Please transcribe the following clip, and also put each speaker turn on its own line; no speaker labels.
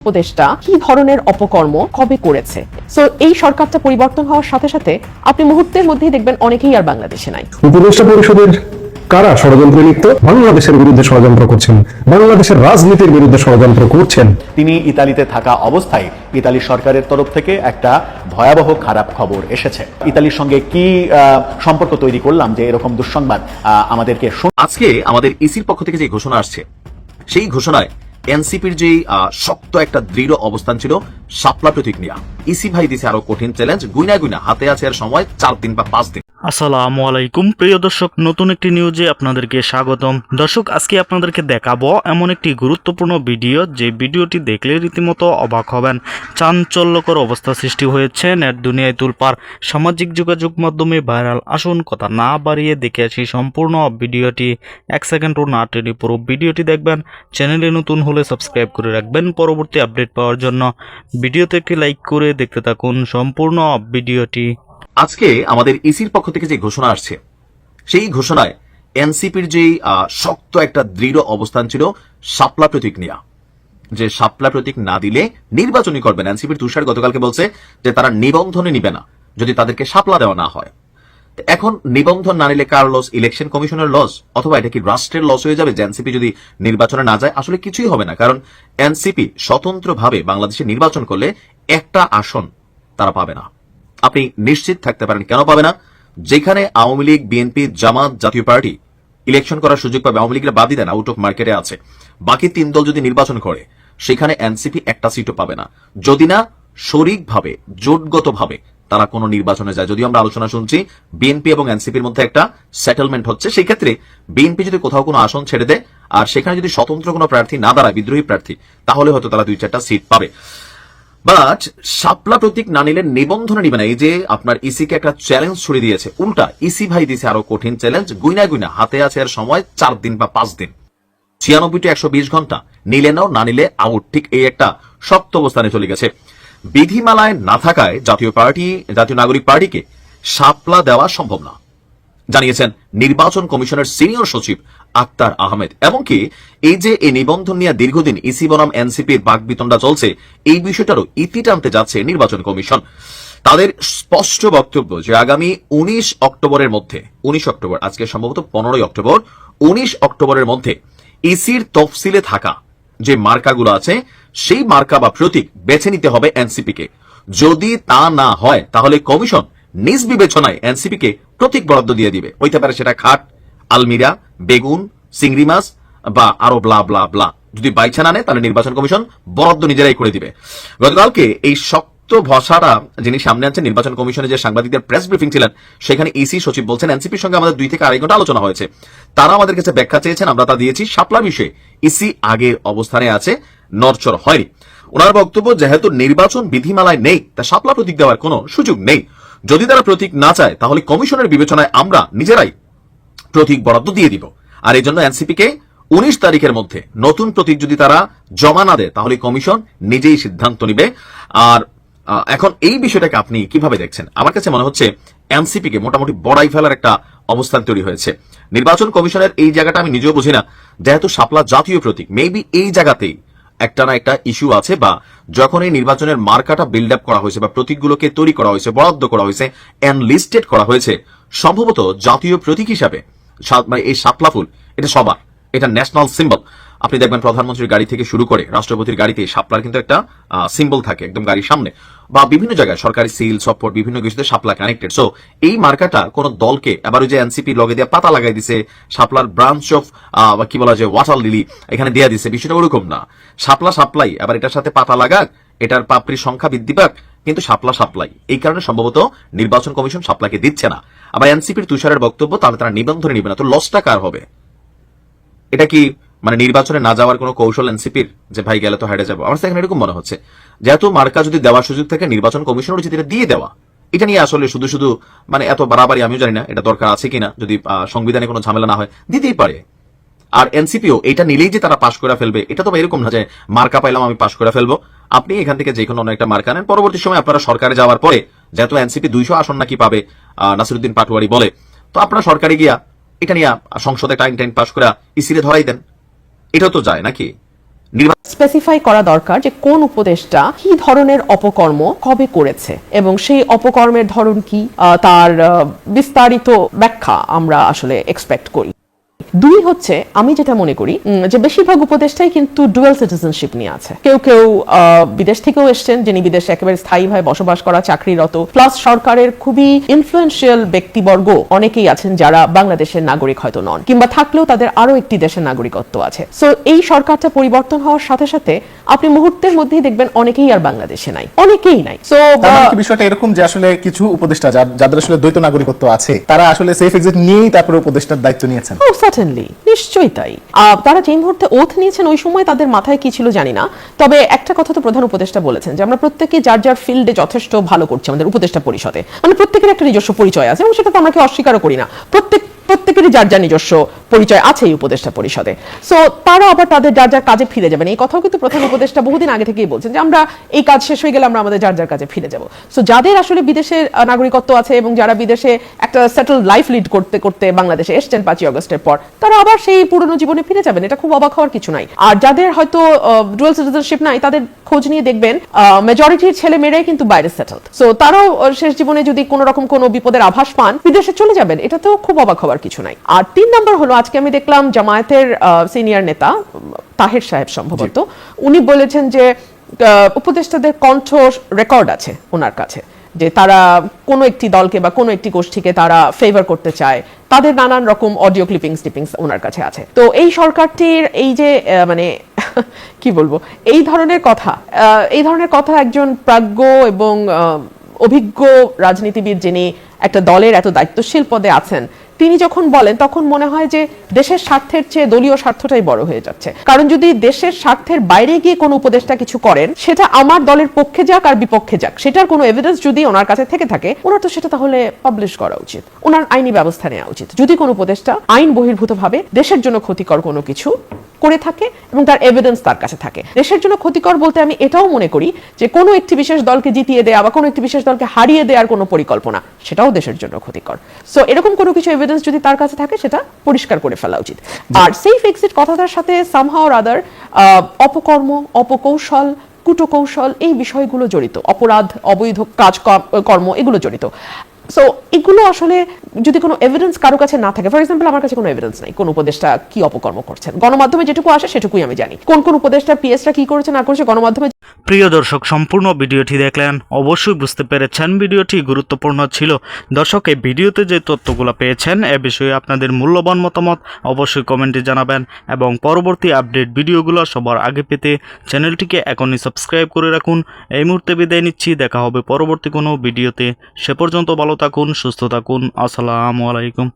উপদেষ্টা কি ধরনের অপকর্ম কবে করেছে। সো এই সরকারটা পরিবর্তন হওয়ার সাথে সাথে আপনি মুহূর্তের মধ্যেই দেখবেন অনেকেই আর বাংলাদেশে নাই।
উপদেষ্টা পরিষদের কারা ষড়যন্ত্রে লিপ্ত? বাংলাদেশের বিরুদ্ধে ষড়যন্ত্র করছেন, বাংলাদেশের রাজনীতির বিরুদ্ধে ষড়যন্ত্র করছেন।
তিনি ইতালিতে থাকা অবস্থায় ইতালি সরকারের তরফ থেকে একটা ভয়াবহ খারাপ খবর এসেছে। ইতালির সঙ্গে কি সম্পর্ক তৈরি করলাম যে এরকম দুঃসংবাদ আমাদেরকে।
আজকে আমাদের ইসির পক্ষ থেকে যে ঘোষণা আসছে, সেই ঘোষণায় এনসিপির যে শক্ত একটা দৃঢ় অবস্থান ছিল শাপলা প্রতীক নিয়ে, ইসি ভাই দিছে আরো কঠিন চ্যালেঞ্জ। গুইনা গুইনা হাতে আছে আর সময় 4 দিন বা 5 দিন।
আসসালামু আলাইকুম প্রিয় দর্শক, নতুন একটি নিউজে আপনাদেরকে স্বাগতম। দর্শক, আজকে আপনাদেরকে দেখাবো এমন একটি গুরুত্বপূর্ণ ভিডিও, যে ভিডিওটি দেখলে রীতিমতো অবাক হবেন। চাঞ্চল্যকর অবস্থা সৃষ্টি হয়েছে, নেট দুনিয়ায় তুলপার, সামাজিক যোগাযোগ মাধ্যমে ভাইরাল। আসুন কথা না বাড়িয়ে দেখে আসি সম্পূর্ণ ভিডিওটি। 1 সেকেন্ডও না টেনে পুরো ভিডিওটি দেখবেন। চ্যানেলে নতুন হলে সাবস্ক্রাইব করে রাখবেন পরবর্তী আপডেট পাওয়ার জন্য। ভিডিওতে একটি লাইক করে দেখতে থাকুন সম্পূর্ণ ভিডিওটি।
আজকে আমাদের ইসির পক্ষ থেকে যে ঘোষণা আসছে, সেই ঘোষণায় এনসিপির যে শক্ত একটা দৃঢ় অবস্থান ছিল শাপলা প্রতীক নিয়ে, যে শাপলা প্রতীক না দিলে নির্বাচনই করবেন। এনসিপির তুষার গতকালকে বলছে যে তারা নিবন্ধনে নিবে না যদি তাদেরকে শাপলা দেওয়া না হয়। এখন নিবন্ধন না নিলে কার লস? ইলেকশন কমিশনের লস, অথবা এটা কি রাষ্ট্রের লস হয়ে যাবে যে এনসিপি যদি নির্বাচনে না যায়? আসলে কিছুই হবে না, কারণ এনসিপি স্বতন্ত্রভাবে বাংলাদেশে নির্বাচন করলে একটা আসন তারা পাবে না। আপনি নিশ্চিত থাকতে পারেন কেন পাবে না। যেখানে আওয়ামী লীগ, বিএনপি, জামাত, জাতীয় পার্টি ইলেকশন করার সুযোগ পাবে, আওয়ামী লীগের বাদই দেন, আউট অফ মার্কেটে আছে, বাকি 3 দল যদি নির্বাচন করে সেখানে এনসিপি একটা সিটও পাবে না, যদি না শরিকভাবে জোটগতভাবে তারা কোনো নির্বাচনে যায়। যদিও আমরা আলোচনা শুনছি বিএনপি এবং এনসিপির মধ্যে একটা সেটেলমেন্ট হচ্ছে, সেই ক্ষেত্রে বিএনপি যদি কোথাও কোনো আসন ছেড়ে দেয় আর সেখানে যদি স্বতন্ত্র কোনো প্রার্থী না দাঁড়ায়, বিদ্রোহী প্রার্থী, তাহলে হয়তো তারা 2-4টা সিট পাবে। বাট শাপলা প্রতীক না নিলে নিবন্ধনে নিবে না। এই যে আপনার ইসিকে একটা চ্যালেঞ্জ ছড়িয়ে দিয়েছে, উল্টা ইসি ভাই দিয়েছে আরো কঠিন চ্যালেঞ্জ। গুইনা গুইনা হাতে আছে আর সময় 4 দিন বা 5 দিন, 96 to 120 ঘন্টা, নিলে নাও না নিলে আউট, ঠিক এই একটা শক্ত অবস্থানে চলে গেছে। বিধিমালায় না থাকায় জাতীয় নাগরিক পার্টিকে শাপলা দেওয়া সম্ভব না জানিয়েছেন নির্বাচন কমিশনের সিনিয়র সচিব আক্তার আহমেদ। এমনকি এই যে এই নিবন্ধন নিয়ে দীর্ঘদিন ইসি বনাম এনসিপির বাকবিতণ্ডা চলছে, এই বিষয়টারও ইতি টানতে যাচ্ছে নির্বাচন কমিশন। তাদের স্পষ্ট বক্তব্য যে আগামী 19 অক্টোবরের মধ্যে, 19 অক্টোবর, আজকে সম্ভবত 15ই অক্টোবর, 19 অক্টোবরের মধ্যে ইসির তফসিলে থাকা যে মার্কাগুলো আছে সেই মার্কা বা প্রতীক বেছে নিতে হবে এনসিপিকে। যদি তা না হয় তাহলে কমিশন নিজ বিবেচনায় এনসিপিকে প্রতীক বরাদ্দ দিয়ে দিবে। হইতে পারে সেটা খাট, আলমিরা, বেগুন, চিংড়ি মাছ বা আরো ব্লা ব্লা ব্লা। যদি বাইছা না নেয় তাহলে নির্বাচন কমিশন বরাদ্দ নিজেরাই করে দিবে। গতকালকে এই শক্ত ভাষাটা যিনি সামনে আনছেন, নির্বাচন কমিশনে যে সাংবাদিকদের প্রেস ব্রিফিং ছিলেন, সেখানে ইসি সচিব বলছেন এনসিপির সঙ্গে আমাদের 2 থেকে 2.5 ঘন্টা আলোচনা হয়েছে। তারা আমাদের কাছে ব্যাখ্যা চেয়েছেন, আমরা তা দিয়েছি। শাপলা বিষয়ে ইসি আগের অবস্থানে আছে, নড়চড় হয়নি। ওনার বক্তব্য, যেহেতু নির্বাচন বিধিমালায় নেই, তা শাপলা প্রতীক দেওয়ার কোনো সুযোগ নেই। যদি তারা প্রতীক না চায় তাহলে কমিশনের বিবেচনায় আমরা নিজেরাই প্রতীক বরাদ্দ দিয়ে দিব। আর এই জন্য এনসিপিকে 19 তারিখের মধ্যে নতুন প্রতীক যদি তারা জমা না দেয় তাহলে কমিশন নিজেই সিদ্ধান্ত নিবে। আর এখন এই বিষয়টাকে আপনি কিভাবে দেখছেন? আমার কাছে মনে হচ্ছে এনসিপিকে মোটামুটি বড়াই ফেলার একটা অবস্থান তৈরি হয়েছে। নির্বাচন কমিশনের এই জায়গাটা আমি নিজেও বুঝি না, যেহেতু শাপলা জাতীয় প্রতীক, মেবি এই জায়গাতেই একটা না একটা ইস্যু আছে, বা যখন এই নির্বাচনের মার্কাটা বিল্ড আপ করা হয়েছে বা প্রতীকগুলোকে তৈরি করা হয়েছে, বরাদ্দ করা হয়েছে, এনলিস্টেড করা হয়েছে, সম্ভবত জাতীয় প্রতীক হিসাবে এই শাপলা ফুল এটা সবার, এটা ন্যাশনাল সিম্বল। আপনি দেখবেন প্রধানমন্ত্রীর গাড়ি থেকে শুরু করে রাষ্ট্রপতির গাড়িতে শাপলার কিন্তু একটা সিম্বল থাকে একদম গাড়ির সামনে, বা বিভিন্ন জায়গায় সরকারি সিল, সফট, বিভিন্ন কিছুতে শাপলা কানেক্টেড। সো এই মার্কাটা কোন দলকে, আবার ওই যে এনসিপি লগে দিয়ে পাতা লাগাই দিছে, শাপলার ব্রাঞ্চ অফ কি বলা যায় ওয়াটার লিলি এখানে দেয়া দিছে, বিষয়টা ওরকম না। শাপলা শাপলাই, আবার এটার সাথে পাতা লাগাক, এটার পাপড়ির সংখ্যা বৃদ্ধি পাক, কিন্তু শাপলা শাপলাই। এই কারণে সম্ভবত নির্বাচন কমিশন শাপলাকে দিচ্ছে না। আবার এনসিপির তুষারের বক্তব্য, তাহলে তারা নিবন্ধনে নিবে না, তো লসটা কার হবে? এটা কি মানে নির্বাচনে না যাওয়ার কোনো কৌশল এনসিপির, যে ভাই গেলে তো হেরে যাবো? আমার এখানে এরকম মনে হচ্ছে, যেহেতু মার্কা যদি দেওয়ার সুযোগ থাকে নির্বাচন কমিশনের উচিত এটা দিয়ে দেওয়া। এটা নিয়ে আসলে শুধু শুধু মানে এত বাড়াবাড়ি আমিও জানি না এটা দরকার আছে কিনা, যদি সংবিধানে কোনো ঝামেলা না হয় দিতেই পারে। আর এনসিপিও এটা নিলেই যে তারা পাশ করে ফেলবে, এটা তো এরকম না যে মার্কা পাইলাম আমি পাশ করে ফেলবো। আপনি এখান থেকে যে কোনো একটা মার্কা নেন, পরবর্তী সময় আপনারা সরকারে যাওয়ার পরে, যেহেতু এনসিপি 200 আসন নাকি পাবে নাসিরুদ্দিন পাটোয়ারি বলে, তো আপনারা সরকারে গিয়া এটা নিয়ে সংসদে টাইম পাস করে ইসিরে ধরাই দেন। এটাও তো যায় নাকি?
স্পেসিফাই করা দরকার যে কোন উপদেষ্টা কি ধরনের অপকর্ম কবে করেছে এবং সেই অপকর্মের ধরন কি, তার বিস্তারিত ব্যাখ্যা আমরা আসলে এক্সপেক্ট করি। দুই হচ্ছে, আমি যেটা মনে করি যে বেশিরভাগ উপদেষ্টাই কিন্তু ডুয়াল সিটিজেনশিপ নিয়ে আছে। কেউ কেউ বিদেশ থেকেও এসছেন, যিনি বিদেশে একেবারে স্থায়ীভাবে বসবাস করা, চাকরিরত, প্লাস সরকারের খুবই ইনফ্লুয়েন্সিয়াল ব্যক্তিবর্গ অনেকেই আছেন যারা বাংলাদেশের নাগরিক হয়তো নন, কিংবা থাকলেও তাদের আরো একটি দেশের নাগরিকত্ব আছে। সো এই সরকারটা পরিবর্তন হওয়ার সাথে সাথে আপনি মুহূর্তের মধ্যেই দেখবেন অনেকেই আর বাংলাদেশে নাই, অনেকেই নাই। সো
বিষয়টা এরকম যে আসলে কিছু উপদেষ্টা যাদের আসলে দ্বৈত নাগরিকত্ব আছে, তারা আসলে সেফ এক্সিট নিয়েই তারপরে উপদেষ্টার দায়িত্ব নিয়েছেন।
সার্টেনলি, নিশ্চয়ই তাই। তারা যে মুহূর্তে ওথ নিয়েছেন ওই সময় তাদের মাথায় কি ছিল জানি না, তবে একটা কথা তো প্রধান উপদেষ্টা বলেছেন যে আমরা প্রত্যেকে যার যার ফিল্ডে যথেষ্ট ভালো করছি আমাদের উপদেষ্টা পরিষদে, মানে প্রত্যেকের একটা নিজস্ব পরিচয় আছে এবং সেটা তো আমরা অস্বীকারও করি না। প্রত্যেকেরই যার যার নিজস্ব পরিচয় আছে এই উপদেষ্টা পরিষদে। সো তারা আবার তাদের যার যার কাজে ফিরে যাবেন, এই কথাও কিন্তু প্রধান উপদেষ্টা বহুদিন আগে থেকেই বলছেন যে আমরা এই কাজ শেষ হয়ে গেলে আমরা আমাদের যার যার কাজে ফিরে যাব। সো যাদের আসলে বিদেশের নাগরিকত্ব আছে এবং যারা বিদেশে একটা সেটেল লাইফ লিড করতে করতে বাংলাদেশে এসছেন 5ই আগস্টের পর, তারা আবার সেই পুরনো জীবনে ফিরে যাবেন, এটা খুব অবাক হওয়ার কিছু নাই। আর যাদের হয়তো ডুয়াল সিটিজেনশিপ নাই, তাদের খোঁজ নিয়ে দেখবেন মেজরিটির ছেলে মেয়েরাই কিন্তু বাইরে সেটেলড। সো তারাও শেষ জীবনে যদি কোনো রকম কোনো বিপদের আভাস পান বিদেশে চলে যাবেন, এটা তো খুব অবাক হওয়ার কিছু নাই। আর 3 নম্বর হলো, আজকে আমি দেখলাম জামায়াতের সিনিয়র নেতা তাহের সাহেব সম্ভবত উনি বলেছেন যে উপদেষ্টাদের কণ্ঠ রেকর্ড আছে ওনার কাছে, যে তারা কোনো একটি দলকে বা কোনো একটি গোষ্ঠীকে তারা ফেভার করতে চায়, তাদের নানান রকম অডিও ক্লিপিংস ওনার কাছে আছে। তো এই সরকারটির এই যে মানে কি বলবো, এই ধরনের কথা একজন প্রাজ্ঞ এবং অভিজ্ঞ রাজনীতিবিদ যিনি একটা দলের এত দায়িত্বশীল পদে আছেন, তিনি যখন বলেন তখন মনে হয় যে দেশের স্বার্থের চেয়ে দলীয় স্বার্থটাই বড় হয়ে যাচ্ছে। কারণ যদি দেশের স্বার্থের বাইরে গিয়ে কোনো উপদেষ্টা কিছু করেন, সেটা আমার দলের পক্ষে যাক আর বিপক্ষে যাক, সেটার কোনো এভিডেন্স যদি ওনার কাছে থেকে থাকে, ওনার তো সেটা তাহলে পাবলিশ করা উচিত, ওনার আইনি ব্যবস্থা নেওয়া উচিত। যদি কোনো উপদেষ্টা আইন বহির্ভূতভাবে দেশের জন্য ক্ষতিকর কোনো কিছু করে থাকে এবং তার এভিডেন্স তার কাছে থাকে। দেশের জন্য ক্ষতিকর বলতে আমি এটাও মনে করি যে কোনো একটি বিশেষ দলকে জিতিয়ে দেয়া বা কোনো একটি বিশেষ দলকে হারিয়ে দেওয়ার কোনো পরিকল্পনা, সেটাও দেশের জন্য ক্ষতিকর। সো এরকম কোনো কিছু এভিডেন্স যদি তার কাছে থাকে, সেটা পরিষ্কার করে ফেলা উচিত। আর সেফ এক্সিট কথাটার সাথে সামহাও অর আদার অপকর্ম, অপকৌশল, কুটকৌশল এই বিষয়গুলো জড়িত, অপরাধ, অবৈধ কাজকর্ম এগুলো জড়িত। সো এগুলো আসলে যদি কোনো এভিডেন্স কারো কাছে না থাকে, ফর এক্সাম্পল আমার কাছে কোনো এভিডেন্স নাই কোন উপদেষ্টা কি অপকর্ম করছেন, গণমাধ্যমে যেটুকু আসে সেটুকুই আমি জানি, কোন উপদেষ্টা পিএসটা কি করেছে না করেছে গণমাধ্যমে।
প্রিয় দর্শক, সম্পূর্ণ ভিডিওটি দেখলেন, অবশ্যই বুঝতে পেরেছেন ভিডিওটি গুরুত্বপূর্ণ ছিল। দর্শক, এই ভিডিওতে যে তথ্যগুলো পেয়েছেন এ বিষয়ে আপনাদের মূল্যবান মতামত অবশ্যই কমেন্টে জানাবেন এবং পরবর্তী আপডেট ভিডিওগুলো সবার আগে পেতে চ্যানেলটিকে এখনই সাবস্ক্রাইব করে রাখুন। এই মুহূর্তে বিদায় নিচ্ছি, দেখা হবে পরবর্তী কোনো ভিডিওতে। সে পর্যন্ত ভালো থাকুন, সুস্থ থাকুন। আসসালামু আলাইকুম।